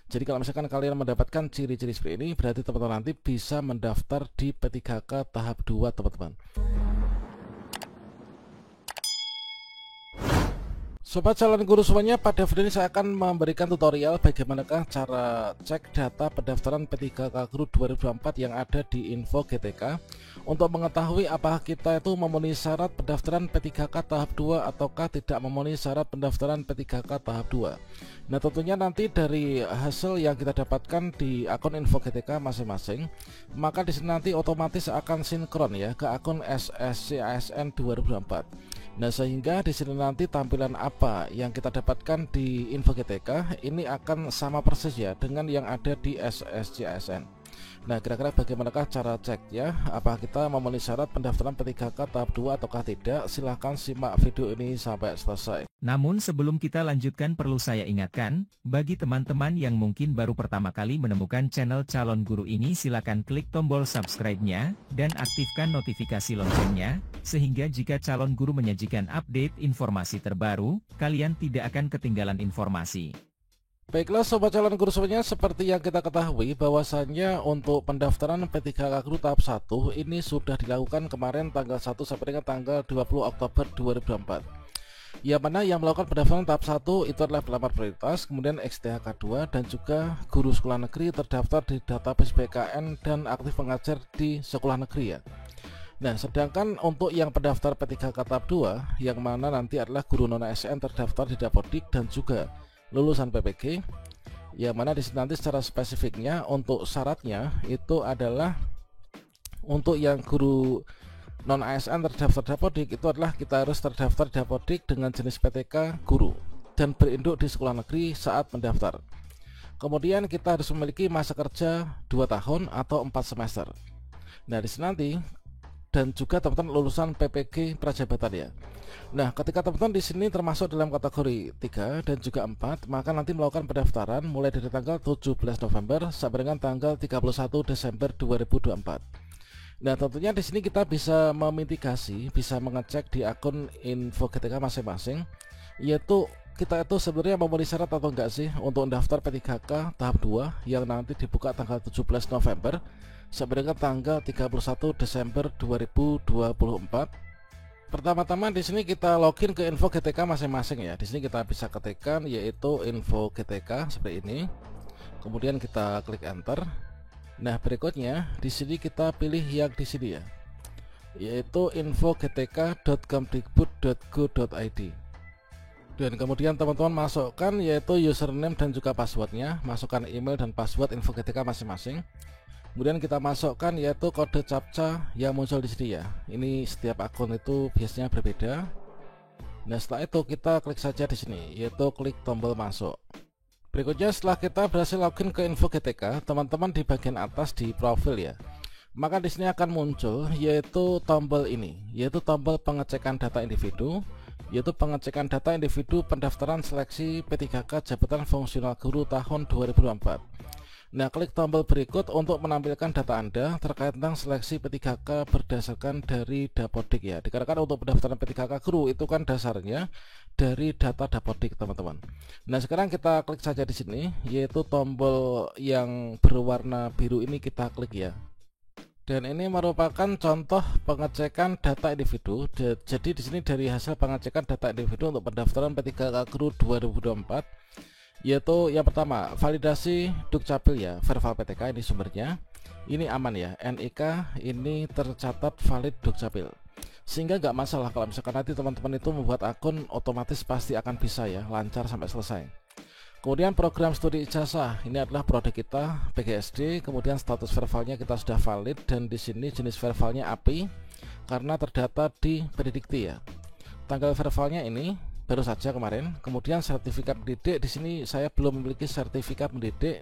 Jadi kalau misalkan kalian mendapatkan ciri-ciri seperti ini, berarti teman-teman nanti bisa mendaftar di P3K tahap 2 teman-teman. Sobat calon guru semuanya, pada video ini saya akan memberikan tutorial bagaimanakah cara cek data pendaftaran P3K Guru 2024 yang ada di info GTK untuk mengetahui apakah kita itu memenuhi syarat pendaftaran P3K tahap 2 ataukah tidak memenuhi syarat pendaftaran P3K tahap 2. Nah, tentunya nanti dari hasil yang kita dapatkan di akun info GTK masing-masing, maka di sini nanti otomatis akan sinkron ya ke akun SSCASN 2024. Nah, sehingga di sini nanti tampilan apa yang kita dapatkan di info GTK ini akan sama persis ya dengan yang ada di SSCASN. Nah, kira-kira bagaimanakah cara cek ya, apakah kita memenuhi syarat pendaftaran P3K tahap 2 ataukah tidak? Silahkan simak video ini sampai selesai. Namun sebelum kita lanjutkan, perlu saya ingatkan, bagi teman-teman yang mungkin baru pertama kali menemukan channel Calon Guru ini, silakan klik tombol subscribe-nya dan aktifkan notifikasi loncengnya, sehingga jika Calon Guru menyajikan update informasi terbaru, kalian tidak akan ketinggalan informasi. Baiklah sobat calon guru semuanya, seperti yang kita ketahui bahwasannya untuk pendaftaran P3K Guru tahap 1 ini sudah dilakukan kemarin tanggal 1 sampai dengan tanggal 20 Oktober 2024. Yang mana yang melakukan pendaftaran tahap 1 itu adalah pelamar prioritas, kemudian XTHK 2 dan juga guru sekolah negeri terdaftar di database BKN dan aktif mengajar di sekolah negeri ya. Nah, sedangkan untuk yang pendaftar P3K tahap 2 yang mana nanti adalah guru non ASN terdaftar di Dapodik dan juga lulusan PPG, yang mana di sini nanti secara spesifiknya untuk syaratnya itu adalah untuk yang guru non ASN terdaftar Dapodik itu adalah kita harus terdaftar di Dapodik dengan jenis PTK guru dan berinduk di sekolah negeri saat mendaftar. Kemudian kita harus memiliki masa kerja 2 tahun atau 4 semester. Nah, di sini nanti dan juga teman-teman lulusan PPG Prajabatan ya. Nah, ketika teman-teman di sini termasuk dalam kategori 3 dan juga 4, maka nanti melakukan pendaftaran mulai dari tanggal 17 November sampai dengan tanggal 31 Desember 2024. Nah, tentunya di sini kita bisa memitigasi, bisa mengecek di akun info GTK masing-masing, yaitu kita itu sebenarnya memenuhi syarat atau enggak sih untuk mendaftar P3K tahap 2 yang nanti dibuka tanggal 17 November sampai dengan tanggal 31 Desember 2024. Pertama-tama di sini kita login ke info GTK masing-masing ya. Di sini kita bisa ketikkan yaitu info GTK seperti ini. Kemudian kita klik enter. Nah, berikutnya di sini kita pilih yang di sini ya, yaitu info.gtk.kemdikbud.go.id. Dan kemudian teman-teman masukkan yaitu username dan juga passwordnya, masukkan email dan password info GTK masing-masing. Kemudian kita masukkan yaitu kode captcha yang muncul di sini ya. Ini setiap akun itu biasanya berbeda. Nah, setelah itu kita klik saja di sini yaitu klik tombol masuk. Berikutnya setelah kita berhasil login ke info GTK, teman-teman di bagian atas di profil ya, maka di sini akan muncul yaitu tombol ini, yaitu tombol pengecekan data individu, yaitu pengecekan data individu pendaftaran seleksi P3K jabatan fungsional guru tahun 2024. Nah, klik tombol berikut untuk menampilkan data Anda terkait tentang seleksi P3K berdasarkan dari Dapodik ya. Dikarenakan untuk pendaftaran P3K guru itu kan dasarnya dari data Dapodik, teman-teman. Nah, sekarang kita klik saja di sini yaitu tombol yang berwarna biru ini kita klik ya. Dan ini merupakan contoh pengecekan data individu. Jadi di sini dari hasil pengecekan data individu untuk pendaftaran P3K guru 2024, yaitu yang pertama validasi Dukcapil ya, verbal PTK ini sumbernya ini aman ya, NIK ini tercatat valid Dukcapil, sehingga nggak masalah kalau misalkan nanti teman-teman itu membuat akun, otomatis pasti akan bisa ya, lancar sampai selesai. Kemudian program studi ijazah ini adalah prodi kita PGSD, kemudian status verbalnya kita sudah valid dan di sini jenis verbalnya API karena terdata di Pendikti ya. Tanggal verbalnya ini baru saja kemarin. Kemudian sertifikat mendidik di sini saya belum memiliki sertifikat mendidik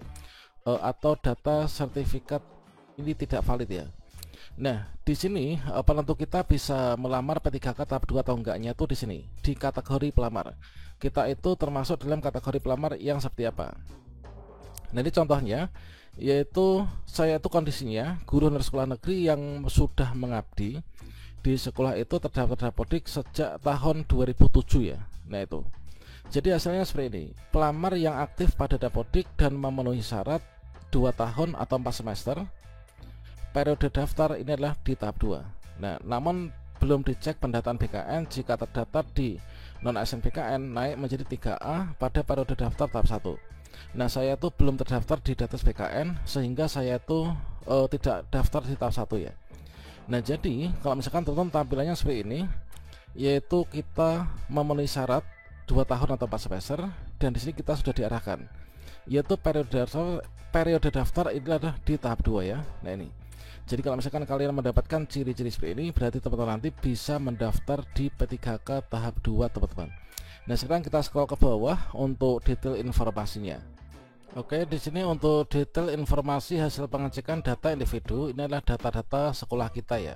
atau data sertifikat ini tidak valid ya. Nah, di sini penentu kita bisa melamar P3K tahap 2 atau enggaknya tuh di sini di kategori pelamar. Kita itu termasuk dalam kategori pelamar yang seperti apa? Nah, ini contohnya yaitu saya itu kondisinya guru sekolah negeri yang sudah mengabdi di sekolah itu terdaftar Dapodik sejak tahun 2007 ya. Nah, itu Jadi hasilnya seperti ini. Pelamar yang aktif pada Dapodik dan memenuhi syarat 2 tahun atau 4 semester. Periode daftar ini adalah di tahap 2. Nah, namun belum dicek pendataan BKN jika terdaftar di non ASN BKN naik menjadi 3A pada periode daftar tahap 1. Nah, saya tuh belum terdaftar di database BKN sehingga saya tuh tidak daftar di tahap 1 ya. Nah, jadi kalau misalkan teman-teman tampilannya seperti ini, yaitu kita memenuhi syarat 2 tahun atau 4 semester, dan di sini kita sudah diarahkan yaitu periode daftar ini adalah di tahap 2 ya. Nah, ini. Jadi kalau misalkan kalian mendapatkan ciri-ciri seperti ini, berarti teman-teman nanti bisa mendaftar di P3K tahap 2, teman-teman. Nah, sekarang kita scroll ke bawah untuk detail informasinya. Oke, di sini untuk detail informasi hasil pengecekan data individu, ini adalah data-data sekolah kita ya.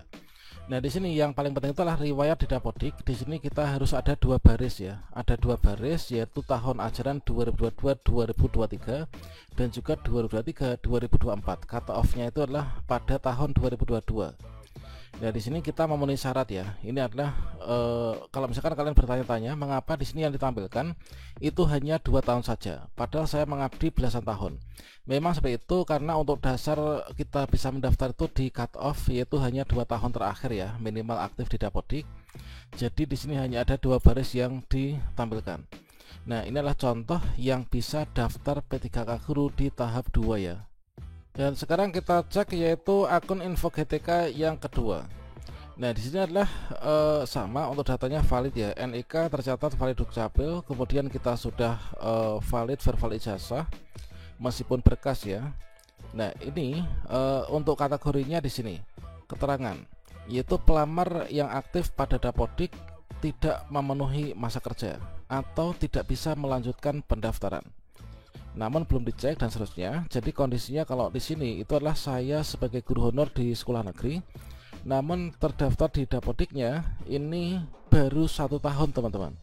Nah, di sini yang paling penting itu adalah riwayat di Dapodik. Di sini kita harus ada 2 baris ya. Ada 2 baris, yaitu tahun ajaran 2022-2023 dan juga 2023-2024. Cut off-nya itu adalah pada tahun 2022. Nah, di sini kita memenuhi syarat ya. Ini adalah kalau misalkan kalian bertanya-tanya mengapa di sini yang ditampilkan itu hanya 2 tahun saja, padahal saya mengabdi belasan tahun. Memang seperti itu karena untuk dasar kita bisa mendaftar itu di cut off yaitu hanya 2 tahun terakhir ya, minimal aktif di Dapodik. Jadi di sini hanya ada 2 baris yang ditampilkan. Nah, ini adalah contoh yang bisa daftar P3K Guru di tahap 2 ya. Dan sekarang kita cek yaitu akun info GTK yang kedua. Nah, di sini adalah sama untuk datanya valid ya. NIK tercatat valid Dukcapil, kemudian kita sudah valid verbal ijazah meskipun berkas ya. Nah, ini untuk kategorinya di sini keterangan yaitu pelamar yang aktif pada Dapodik tidak memenuhi masa kerja atau tidak bisa melanjutkan pendaftaran, namun belum dicek dan seterusnya. Jadi kondisinya kalau di sini itu adalah saya sebagai guru honor di sekolah negeri, namun terdaftar di Dapodiknya ini baru 1 tahun teman-teman.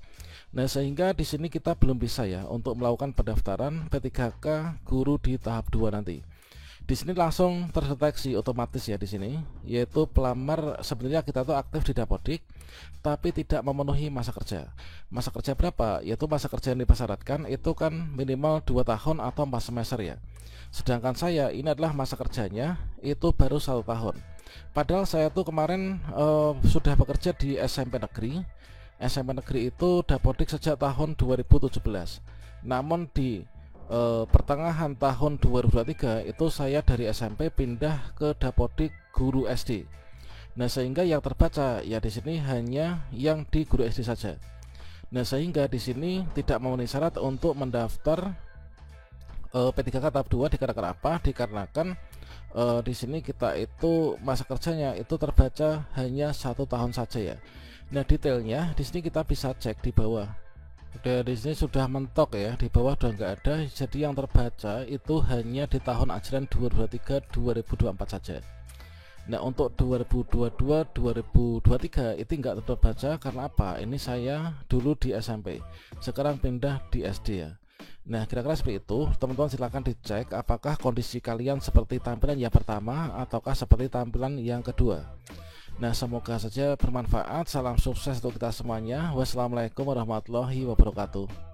Nah, sehingga di sini kita belum bisa ya untuk melakukan pendaftaran P3K guru di tahap 2 nanti. Di sini langsung terdeteksi otomatis ya di sini, yaitu pelamar sebenarnya kita tuh aktif di Dapodik tapi tidak memenuhi masa kerja. Masa kerja berapa? Yaitu masa kerja yang dipersyaratkan itu kan minimal 2 tahun atau 4 semester ya. Sedangkan saya ini adalah masa kerjanya itu baru 1 tahun. Padahal saya tuh kemarin sudah bekerja di SMP negeri. SMP negeri itu Dapodik sejak tahun 2017. Namun di pertengahan tahun 2023 itu saya dari SMP pindah ke Dapodik guru SD. Nah, sehingga yang terbaca ya di sini hanya yang di guru SD saja. Nah, sehingga di sini tidak memenuhi syarat untuk mendaftar P3K tahap 2 dikarenakan apa? Dikarenakan di sini kita itu masa kerjanya itu terbaca hanya 1 tahun saja ya. Nah, detailnya di sini kita bisa cek di bawah. Udah di sini sudah mentok ya, di bawah udah nggak ada. Jadi yang terbaca itu hanya di tahun ajaran 2023-2024 saja. Nah, untuk 2022-2023 itu nggak terbaca karena apa? Ini saya dulu di SMP, sekarang pindah di SD ya. Nah, kira-kira seperti itu. Teman-teman silahkan dicek apakah kondisi kalian seperti tampilan yang pertama ataukah seperti tampilan yang kedua. Nah, semoga saja bermanfaat. Salam sukses untuk kita semuanya. Wassalamualaikum warahmatullahi wabarakatuh.